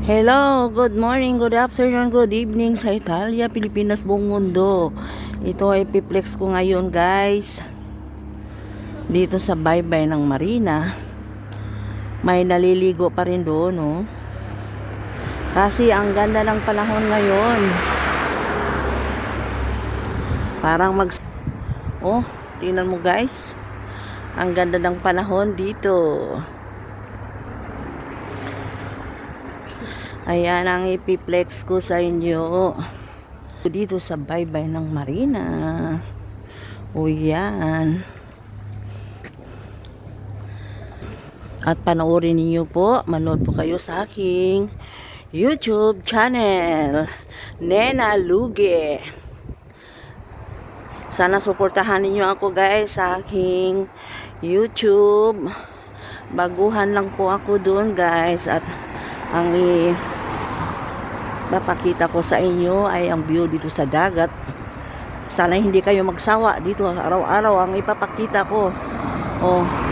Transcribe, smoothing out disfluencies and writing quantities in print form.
Hello, good morning, good afternoon, good evening sa Italia, Pilipinas, buong mundo. Ito ay piplex ko ngayon guys. Dito sa baybay ng Marina. May naliligo pa rin doon, no? Kasi ang ganda ng panahon ngayon. Parang Oh, tingnan mo guys. Ang ganda ng panahon dito. Ayan ang ipiplex ko sa inyo. Dito sa baybay ng Marina. O yan. At panoorin niyo po, manood po kayo sa aking YouTube channel, Nena Luge. Sana suportahan niyo ako guys sa aking YouTube. Baguhan lang po ako doon guys. At ang papakita ko sa inyo ay ang view dito sa dagat. Sana hindi kayo magsawa dito, araw-araw ang ipapakita ko. Oh,